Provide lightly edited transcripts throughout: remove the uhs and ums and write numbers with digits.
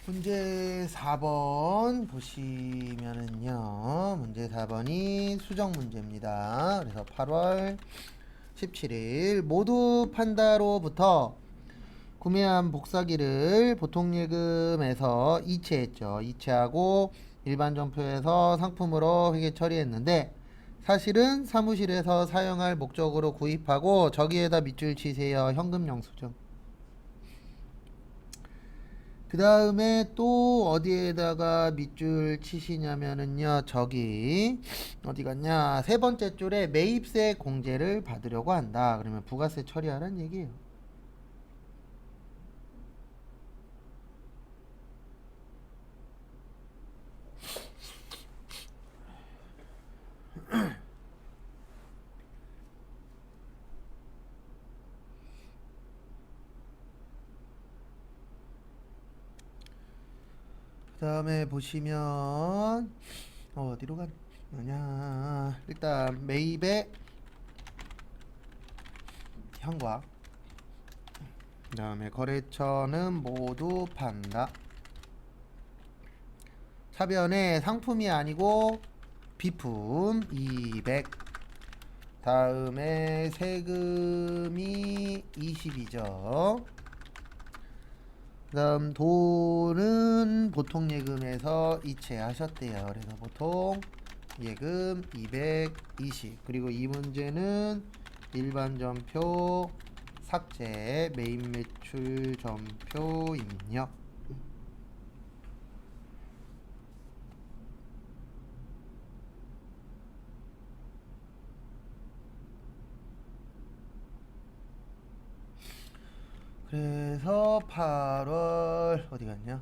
문제 4번 보시면은요. 문제 4번이 수정 문제입니다. 그래서 8월 17일 모두 판다로부터 구매한 복사기를 보통예금에서 이체했죠. 이체하고 일반 전표에서 상품으로 회계 처리했는데 사실은 사무실에서 사용할 목적으로 구입하고 저기에다 밑줄 치세요. 현금 영수증. 그 다음에 또 어디에다가 밑줄 치시냐면은요, 저기 어디 갔냐, 세 번째 줄에 매입세 공제를 받으려고 한다. 그러면 부가세 처리하라는 얘기예요. 그 다음에 보시면 어디로 가냐, 일단 매입의 현과, 그 다음에 거래처는 모두 판다. 차변에 상품이 아니고 비품 200, 다음에 세금이 20이죠. 그 다음 돈은 보통예금에서 이체하셨대요. 그래서 보통예금 220. 그리고 이 문제는 일반전표 삭제, 매입매출 전표 입력. 그래서 8월 어디 갔냐?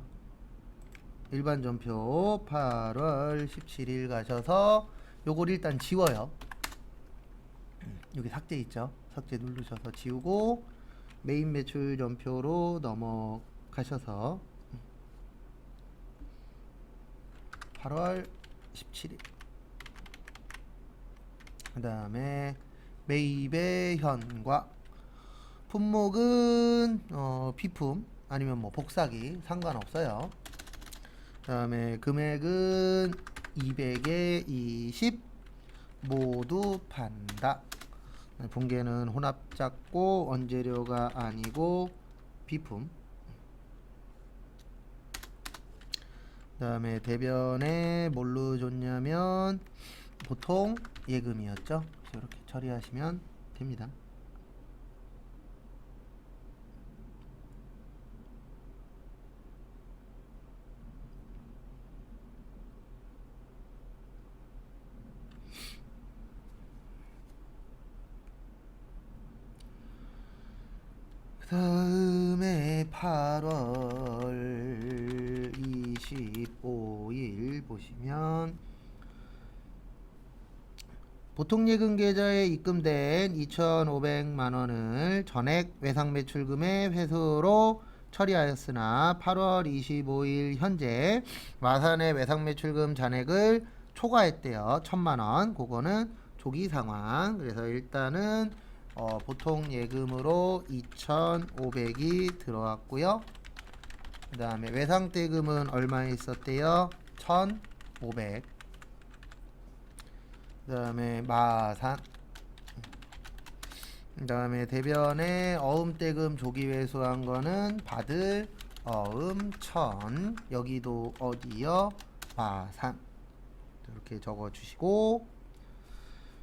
일반 전표 8월 17일 가셔서 요걸 일단 지워요. 여기 삭제 있죠? 삭제 누르셔서 지우고 메인 매출 전표로 넘어가셔서 8월 17일, 그 다음에 매입의 현과 품목은 비품 아니면 뭐 복사기 상관없어요. 그 다음에 금액은 200에 20 모두 판다. 분계는 혼합작고 원재료가 아니고 비품. 그 다음에 대변에 뭘로 줬냐면 보통 예금이었죠. 이렇게 처리하시면 됩니다. 그 다음에 8월 25일 보시면 보통예금 계좌에 입금된 2,500만원을 전액 외상매출금의 회수로 처리하였으나 8월 25일 현재 마산의 외상매출금 잔액을 초과했대요. 1,000만원. 그거는 조기 상황. 그래서 일단은 보통 예금으로 2,500이 들어왔고요. 그 다음에 외상대금은 얼마 있었대요? 1,500. 그 다음에 마산, 그 다음에 대변에 어음대금 조기 회수한 거는 받을 어음 1,000. 여기도 어디요? 마산. 이렇게 적어 주시고,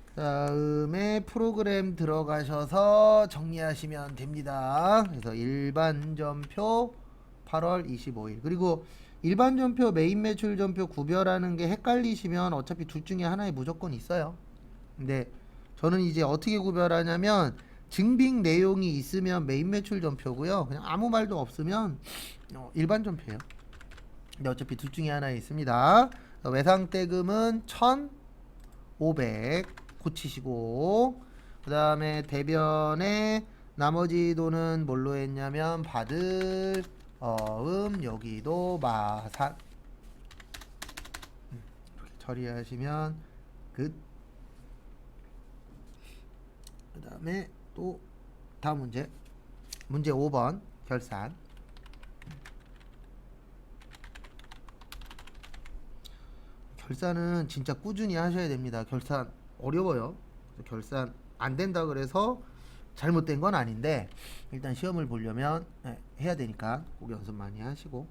그 다음에 프로그램 들어가셔서 정리하시면 됩니다. 그래서 일반전표 8월 25일. 그리고 일반전표, 메인매출전표 구별하는 게 헷갈리시면 어차피 둘 중에 하나에 무조건 있어요. 근데 저는 이제 어떻게 구별하냐면 증빙 내용이 있으면 메인매출전표고요. 그냥 아무 말도 없으면 일반전표예요. 근데 어차피 둘 중에 하나에 있습니다. 외상대금은 1,500 고치시고, 그 다음에 대변에 나머지 돈은 뭘로 했냐면 받을 여기도 마산. 이렇게 처리하시면 끝. 그 다음에 또 다음 문제 5번 결산. 결산은 진짜 꾸준히 하셔야 됩니다. 결산 어려워요. 결산 안 된다 그래서 잘못된 건 아닌데 일단 시험을 보려면 해야 되니까 꼭 연습 많이 하시고.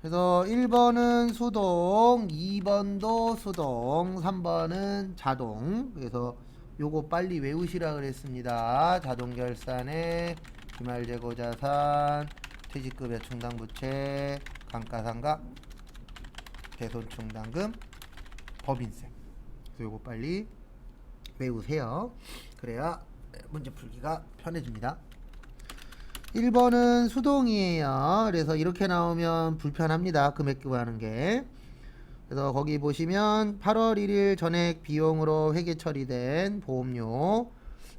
그래서 1번은 수동, 2번도 수동, 3번은 자동. 그래서 요거 빨리 외우시라 그랬습니다. 자동 결산에 기말재고 자산, 퇴직급 여충당부채, 감가상각, 대손충당금, 법인세. 그래서 요거 빨리 외우세요. 그래야 문제 풀기가 편해집니다. 1번은 수동이에요. 그래서 이렇게 나오면 불편합니다. 금액 구하는 게. 그래서 거기 보시면 8월 1일 전액 비용으로 회계 처리된 보험료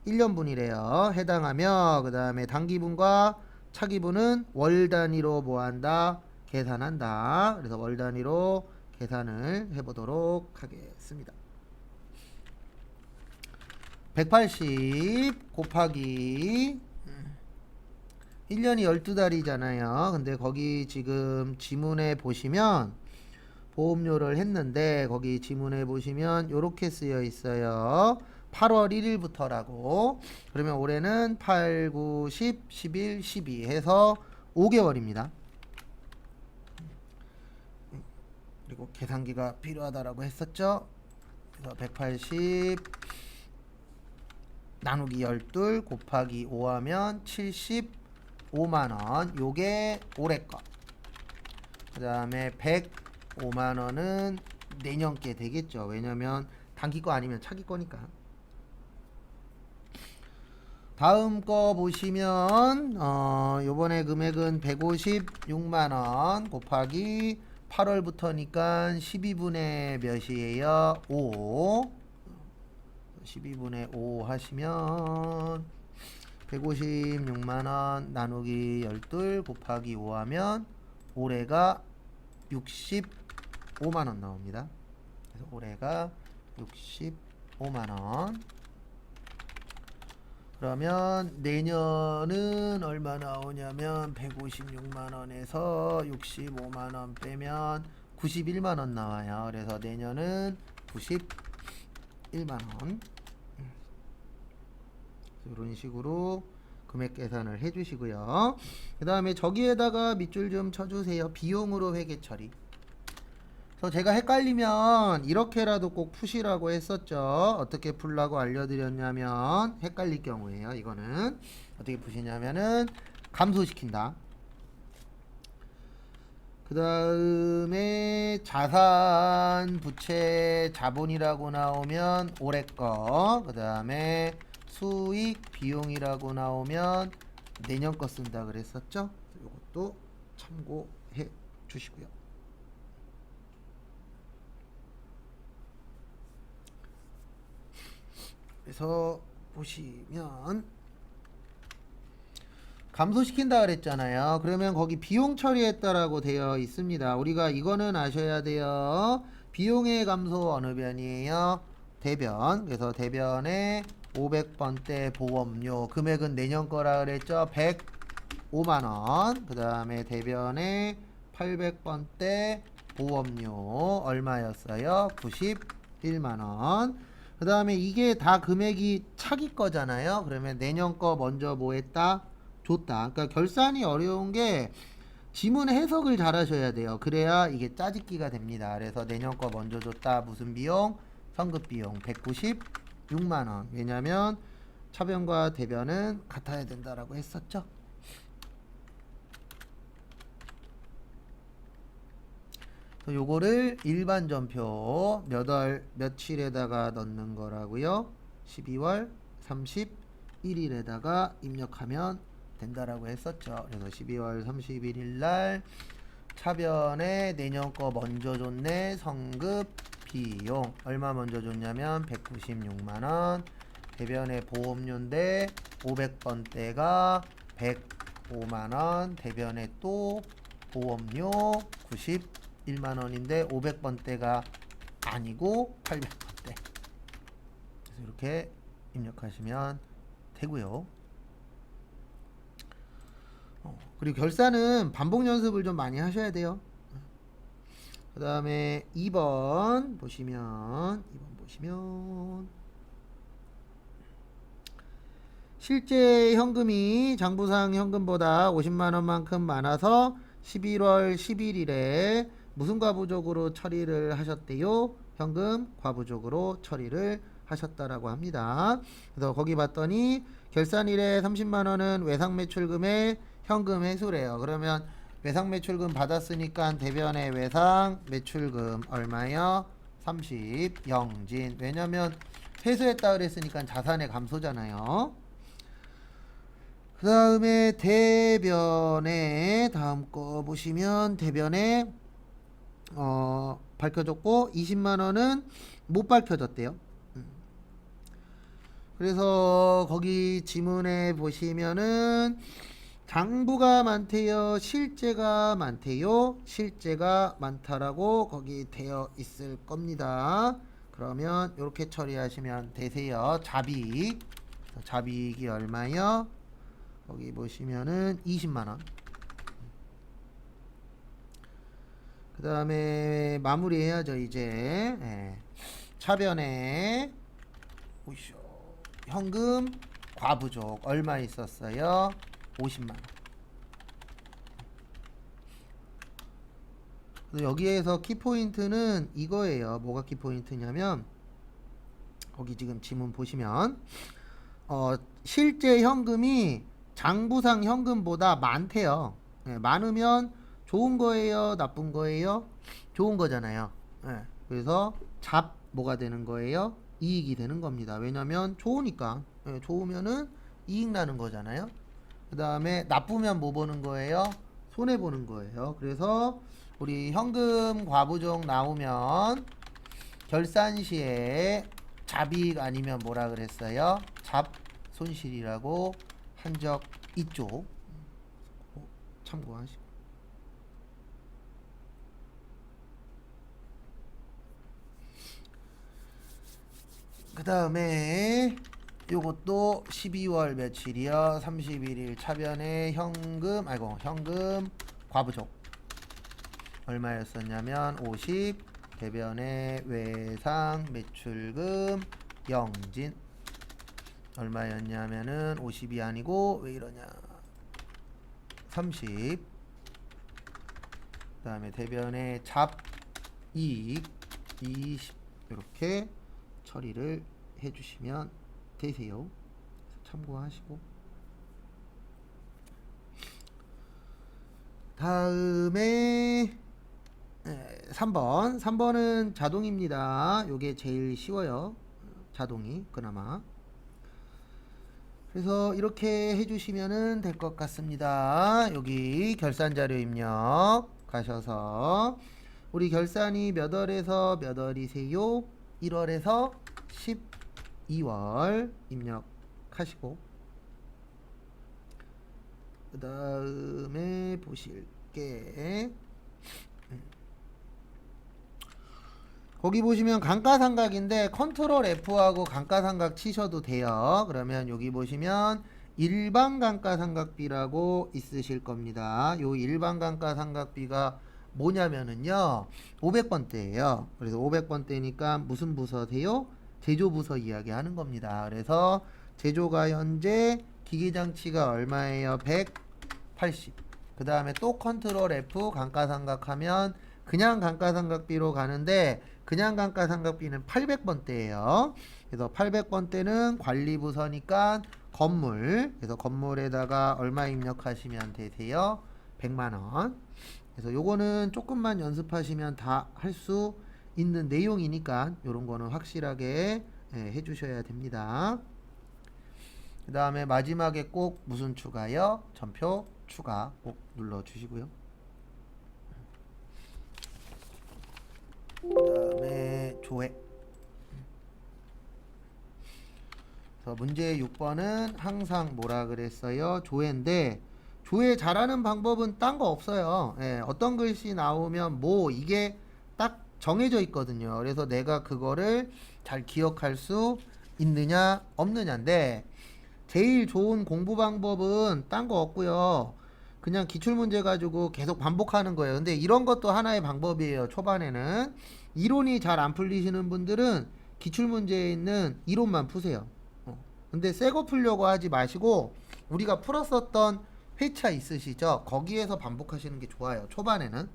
1년분이래요. 해당하며 그 다음에 단기분과 차기분은 월 단위로 뭐한다? 계산한다. 그래서 월 단위로 계산을 해보도록 하겠습니다. 180 곱하기 1년이 12달이잖아요. 근데 거기 지금 지문에 보시면 보험료를 했는데 거기 지문에 보시면 요렇게 쓰여 있어요. 8월 1일부터라고. 그러면 올해는 8, 9, 10, 11, 12 해서 5개월입니다. 그리고 계산기가 필요하다라고 했었죠. 그래서 180 나누기 12 곱하기 5 하면 75만원. 요게 올해 거. 그 다음에 105만원은 내년 게 되겠죠. 왜냐면 단기 거 아니면 차기 거니까. 다음 거 보시면 요번에 금액은 156만원 곱하기 8월부터니까 12분의 몇이에요? 5. 12분의 5 하시면 156만원 나누기 12 곱하기 5 하면 올해가 65만원 나옵니다. 그래서 올해가 65만원. 그러면 내년은 얼마 나오냐면 156만원에서 65만원 빼면 91만원 나와요. 그래서 내년은 91만원. 이런 식으로 금액 계산을 해주시고요. 그 다음에 저기에다가 밑줄 좀 쳐주세요. 비용으로 회계 처리. 그래서 제가 헷갈리면 이렇게라도 꼭 푸시라고 했었죠. 어떻게 풀라고 알려드렸냐면 헷갈릴 경우에요. 이거는 어떻게 푸시냐면은 감소시킨다. 그 다음에 자산, 부채, 자본이라고 나오면 올해 거. 그 다음에 수익, 비용이라고 나오면 내년 거 쓴다 그랬었죠. 이것도 참고해 주시고요. 그래서 보시면 감소시킨다 그랬잖아요. 그러면 거기 비용 처리했다라고 되어 있습니다. 우리가 이거는 아셔야 돼요. 비용의 감소 어느 변이에요? 대변. 그래서 대변에 500번대 보험료 금액은 내년 거라 그랬죠. 105만원. 그 다음에 대변에 800번대 보험료 얼마였어요? 91만원. 그 다음에 이게 다 금액이 차기 거잖아요. 그러면 내년 거 먼저 뭐 했다? 줬다. 그러니까 결산이 어려운 게 지문 해석을 잘 하셔야 돼요. 그래야 이게 짜집기가 됩니다. 그래서 내년 거 먼저 줬다. 무슨 비용? 성급 비용 196만원. 왜냐면 차변과 대변은 같아야 된다라고 했었죠. 요거를 일반 전표 몇 월 며칠에다가 넣는 거라고요. 12월 31일에다가 입력하면 된다라고 했었죠. 그래서 12월 31일 날 차변에 내년 거 먼저 줬네. 성급 비용 얼마 먼저 줬냐면 196만원. 대변의 보험료인데 500번대가 105만원. 대변에 또 보험료 91만원인데 500번대가 아니고 800번대. 그래서 이렇게 입력하시면 되고요. 그리고 결산은 반복 연습을 좀 많이 하셔야 돼요. 그 다음에 2번 보시면 실제 현금이 장부상 현금보다 50만원만큼 많아서 11월 11일에 무슨 과부족으로 처리를 하셨대요? 현금 과부족으로 처리를 하셨다라고 합니다. 그래서 거기 봤더니 결산일에 30만원은 외상매출금의 현금 회수래요. 그러면 외상매출금 받았으니까 대변의 외상매출금 얼마요? 30 영진. 왜냐면 회수했다 그랬으니까 자산의 감소잖아요. 그 다음에 대변에 다음 거 보시면 대변에 밝혀졌고 20만원은 못 밝혀졌대요. 그래서 거기 지문에 보시면은 장부가 많대요, 실제가 많대요? 실제가 많다라고 거기 되어 있을 겁니다. 그러면 이렇게 처리하시면 되세요. 잡이익이 얼마요? 거기 보시면은 20만원. 그 다음에 마무리 해야죠 이제. 차변에 현금 과부족 얼마 있었어요? 50만원. 여기에서 키포인트는 이거예요. 뭐가 키포인트냐면 거기 지금 지문 보시면 실제 현금이 장부상 현금보다 많대요. 많으면 좋은 거예요, 나쁜 거예요? 좋은 거잖아요. 그래서 뭐가 되는 거예요? 이익이 되는 겁니다. 왜냐면 좋으니까. 좋으면은 이익 나는 거잖아요. 그 다음에 나쁘면 뭐 보는 거예요? 손해 보는 거예요. 그래서 우리 현금 과부족 나오면 결산 시에 잡이익 아니면 뭐라 그랬어요? 잡손실이라고 한 적 있죠. 참고하시고. 그 다음에 요것도 12월 며칠이요? 31일 차변에 현금 과부족 얼마였었냐면 50, 대변에 외상 매출금 영진 얼마였냐면은 50이 아니고 왜 이러냐 30. 그 다음에 대변에 잡이익 20 이렇게 처리를 해주시면 되세요. 참고하시고. 다음에 3번은 자동입니다. 요게 제일 쉬워요. 자동이 그나마. 그래서 이렇게 해주시면 될 것 같습니다. 여기 결산자료 입력 가셔서 우리 결산이 몇 월에서 몇 월이세요? 1월에서 12월 입력하시고 그 다음에 보실게 거기 보시면 감가상각인데 컨트롤 F하고 감가상각 치셔도 돼요. 그러면 여기 보시면 일반 감가상각비라고 있으실 겁니다. 요 일반 감가상각비가 뭐냐면은요 500번대예요. 그래서 500번대니까 무슨 부서세요? 제조부서 이야기하는 겁니다. 그래서 제조가 현재 기계장치가 얼마예요? 180. 그 다음에 또 컨트롤 F 감가상각하면 그냥 감가상각비로 가는데 그냥 감가상각비는 800번대예요. 그래서 800번대는 관리부서니까 건물. 그래서 건물에다가 얼마 입력하시면 되세요? 100만원. 그래서 요거는 조금만 연습하시면 다 할 수 있는 내용이니까 요런 거는 확실하게 해주셔야 됩니다. 그 다음에 마지막에 꼭 무슨 추가요? 전표 추가 꼭 눌러주시고요. 그 다음에 조회. 그래서 문제 6번은 항상 뭐라 그랬어요? 조회인데 조회 잘하는 방법은 딴 거 없어요. 어떤 글씨 나오면 뭐 이게 딱 정해져 있거든요. 그래서 내가 그거를 잘 기억할 수 있느냐 없느냐인데 제일 좋은 공부 방법은 딴 거 없고요. 그냥 기출문제 가지고 계속 반복하는 거예요. 근데 이런 것도 하나의 방법이에요. 초반에는 이론이 잘 안 풀리시는 분들은 기출문제에 있는 이론만 푸세요. 근데 새 거 풀려고 하지 마시고 우리가 풀었었던 회차 있으시죠? 거기에서 반복하시는 게 좋아요. 초반에는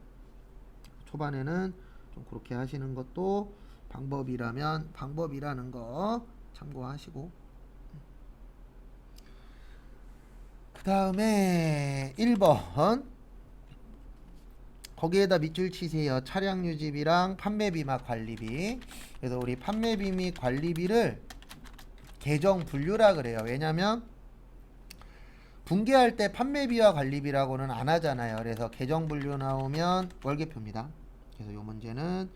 좀 그렇게 하시는 것도 방법이라는 거 참고하시고, 그 다음에 1번 거기에다 밑줄 치세요. 차량 유지비랑 판매비 막 관리비. 그래서 우리 판매비 및 관리비를 계정 분류라 그래요. 왜냐면 분계할 때 판매비와 관리비라고는 안 하잖아요. 그래서 계정 분류 나오면 월계표입니다. 그래서 이 문제는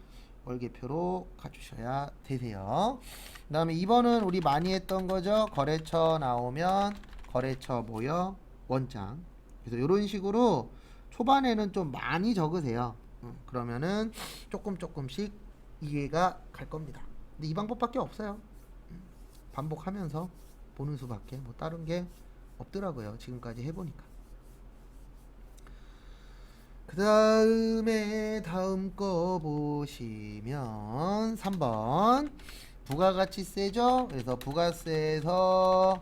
월계표로 가주셔야 되세요. 그 다음에 2번은 우리 많이 했던 거죠. 거래처 나오면 거래처 모여 원장. 그래서 이런 식으로 초반에는 좀 많이 적으세요. 그러면은 조금씩 이해가 갈 겁니다. 근데 이 방법밖에 없어요. 반복하면서 보는 수밖에 뭐 다른 게 없더라고요. 지금까지 해보니까. 그 다음에 다음 거 보시면 3번 부가가치세죠. 그래서 부가세에서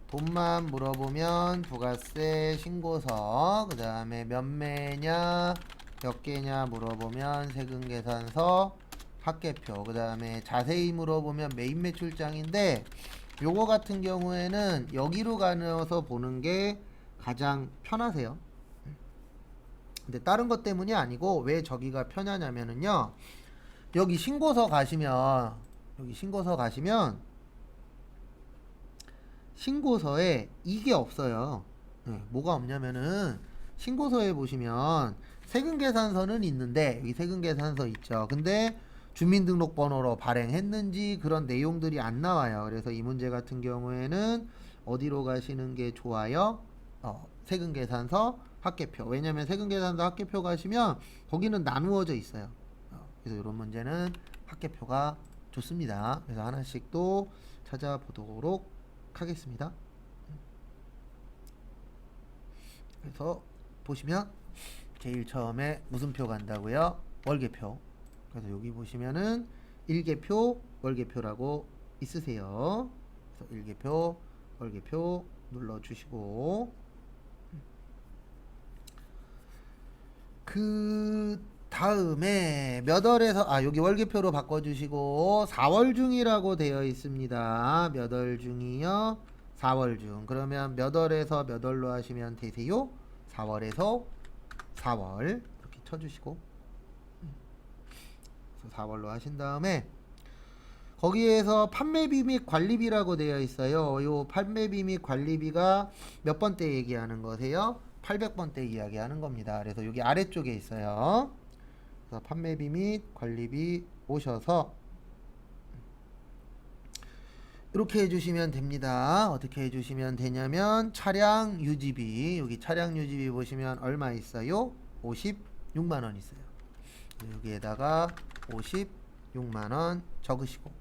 돈만 물어보면 부가세 신고서, 그 다음에 몇 매냐 몇 개냐 물어보면 세금계산서 합계표, 그 다음에 자세히 물어보면 매입매출장인데 요거 같은 경우에는 여기로 가서 보는 게 가장 편하세요. 근데 다른 것 때문이 아니고 왜 저기가 편하냐면은요, 여기 신고서 가시면 신고서에 이게 없어요. 뭐가 없냐면은 신고서에 보시면 세금계산서는 있는데 여기 세금계산서 있죠. 근데 주민등록번호로 발행했는지 그런 내용들이 안 나와요. 그래서 이 문제 같은 경우에는 어디로 가시는 게 좋아요? 세금계산서 합계표. 왜냐면 세금계산서 합계표 가시면 거기는 나누어져 있어요. 그래서 이런 문제는 합계표가 좋습니다. 그래서 하나씩 또 찾아보도록 하겠습니다. 그래서 보시면 제일 처음에 무슨 표 간다고요? 월계표. 그래서 여기 보시면은 일계표, 월계표라고 있으세요. 그래서 일계표, 월계표 눌러주시고, 그 다음에 몇 월에서 여기 월계표로 바꿔주시고 4월 중이라고 되어 있습니다. 몇 월 중이요? 4월 중. 그러면 몇 월에서 몇 월로 하시면 되세요? 4월에서 4월 이렇게 쳐주시고, 4월로 하신 다음에 거기에서 판매비 및 관리비라고 되어 있어요. 요 판매비 및 관리비가 몇 번 때 얘기하는 거세요? 800번 때 이야기하는 겁니다. 그래서 여기 아래쪽에 있어요. 그래서 판매비 및 관리비 오셔서 이렇게 해주시면 됩니다. 어떻게 해주시면 되냐면 차량 유지비, 여기 차량 유지비 보시면 얼마 있어요? 56만원 있어요. 여기에다가 56만원 적으시고,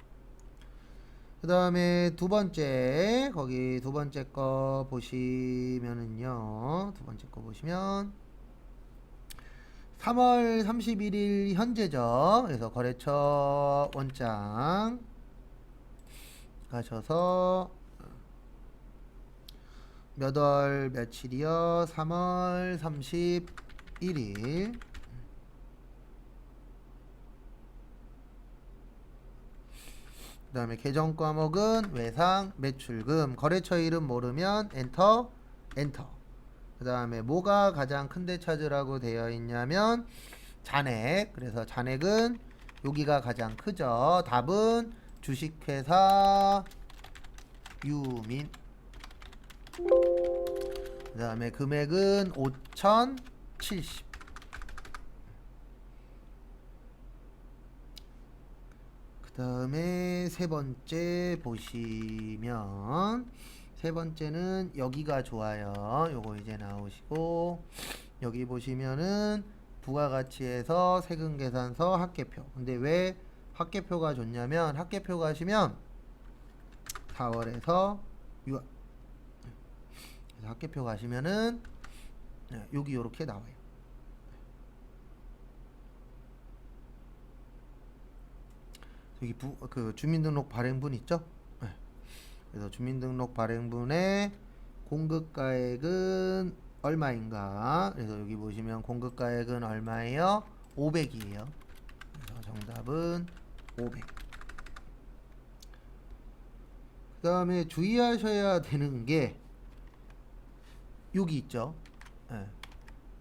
그 다음에 두 번째, 거기 두 번째 거 보시면은요, 두 번째 거 보시면 3월 31일 현재죠. 그래서 거래처 원장 가셔서 몇 월 며칠이요? 3월 31일. 그 다음에 계정 과목은 외상, 매출금, 거래처 이름 모르면 엔터. 그 다음에 뭐가 가장 큰데 찾으라고 되어 있냐면 잔액. 그래서 잔액은 여기가 가장 크죠. 답은 주식회사 유민. 그 다음에 금액은 5,070. 그 다음에 세 번째 보시면, 세 번째는 여기가 좋아요. 요거 이제 나오시고, 여기 보시면은 부가가치에서 세금계산서 합계표. 근데 왜 합계표가 좋냐면, 합계표 가시면 4월에서 6월. 그래서 합계표 가시면은 네, 여기 이렇게 나와요. 여기 그 주민등록 발행분 있죠? 네. 그래서 주민등록 발행분의 공급가액은 얼마인가? 그래서 여기 보시면 공급가액은 얼마예요? 500이에요. 그래서 정답은 500. 그 다음에 주의하셔야 되는 게 여기 있죠. 네.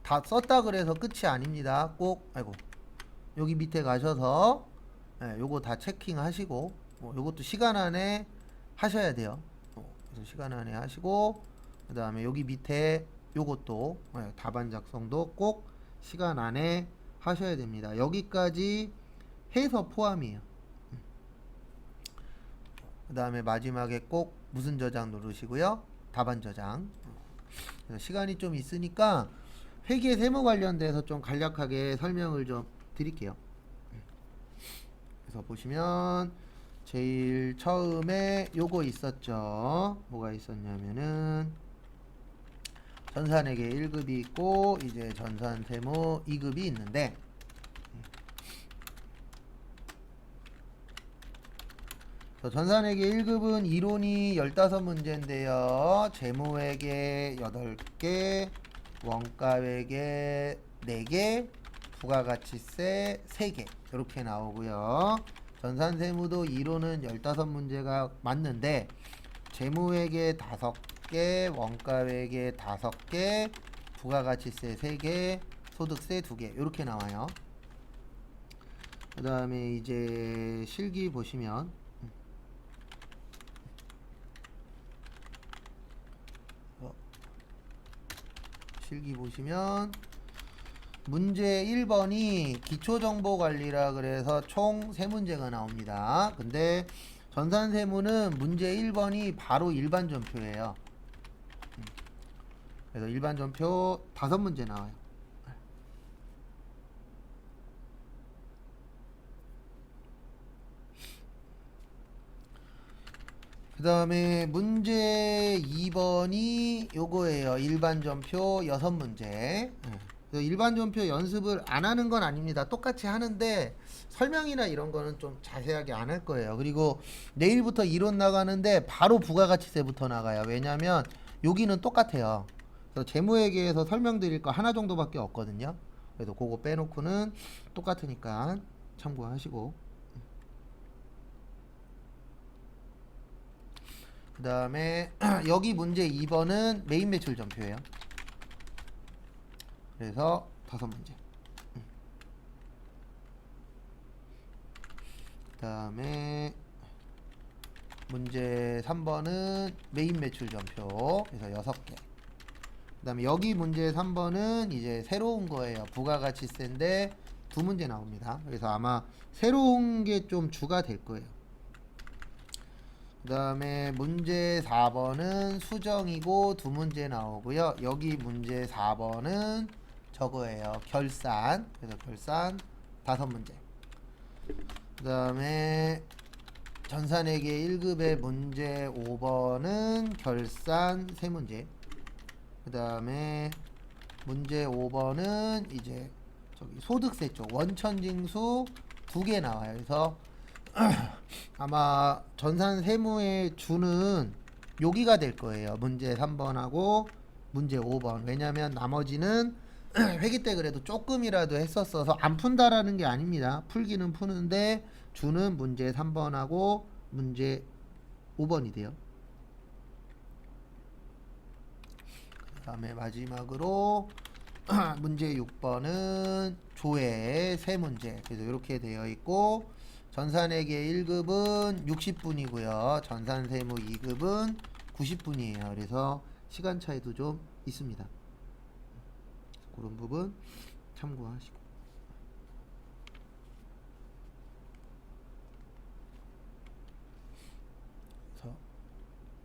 다 썼다 그래서 끝이 아닙니다. 꼭 아이고 여기 밑에 가셔서 요거 다 체킹하시고 요것도 시간 안에 하셔야 돼요. 그래서 시간 안에 하시고 그 다음에 여기 밑에 요것도 답안 작성도 꼭 시간 안에 하셔야 됩니다. 여기까지 해서 포함이에요. 그 다음에 마지막에 꼭 무슨 저장 누르시고요. 답안 저장. 그래서 시간이 좀 있으니까 회계 세무 관련돼서 좀 간략하게 설명을 좀 드릴게요. 그래서 보시면 제일 처음에 요거 있었죠. 뭐가 있었냐면은 전산회계 1급이 있고 이제 전산세무 2급이 있는데 전산회계 1급은 이론이 15문제인데요. 재무회계 8개, 원가회계 4개, 부가가치세 3개 이렇게 나오고요. 전산세무도 이론은 15문제가 맞는데 재무회계 5개, 원가회계 5개, 부가가치세 3개, 소득세 2개 이렇게 나와요. 그 다음에 이제 실기 보시면 문제 1번이 기초정보관리라 그래서 총 3문제가 나옵니다. 근데 전산세무는 문제 1번이 바로 일반전표예요. 그래서 일반전표 5문제 나와요. 그 다음에 문제 2번이 요거예요. 일반전표 6문제. 일반전표 연습을 안 하는 건 아닙니다. 똑같이 하는데 설명이나 이런 거는 좀 자세하게 안 할 거예요. 그리고 내일부터 이론 나가는데 바로 부가가치세부터 나가요. 왜냐면 여기는 똑같아요. 그래서 재무회계에서 설명드릴 거 하나 정도밖에 없거든요. 그래서 그거 빼놓고는 똑같으니까 참고하시고, 그 다음에 여기 문제 2번은 메인 매출 전표예요. 그래서 5문제. 그 다음에 문제 3번은 메인 매출 전표. 그래서 6개. 그 다음에 여기 문제 3번은 이제 새로운 거예요. 부가가치세인데 2문제 나옵니다. 그래서 아마 새로운 게 좀 주가 될 거예요. 그 다음에 문제 4번은 수정이고 2문제 나오고요. 여기 문제 4번은 저거예요. 결산. 그래서 결산 5문제. 그 다음에 전산회계 1급의 문제 5번은 결산 3문제. 그 다음에 문제 5번은 이제 저기 소득세 쪽 원천징수 2개 나와요. 그래서 아마 전산세무의 주는 여기가 될 거예요. 문제 3번하고 문제 5번. 왜냐면 나머지는 회기 때 그래도 조금이라도 했었어서 안 푼다라는 게 아닙니다. 풀기는 푸는데 주는 문제 3번하고 문제 5번이 돼요. 그 다음에 마지막으로 문제 6번은 조회 3문제. 그래서 이렇게 되어 있고 전산회계 1급은 60분이고요. 전산세무 2급은 90분이에요. 그래서 시간 차이도 좀 있습니다. 그런 부분 참고하시고. 그래서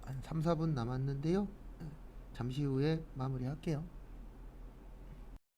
한 3, 4분 남았는데요. 잠시 후에 마무리할게요.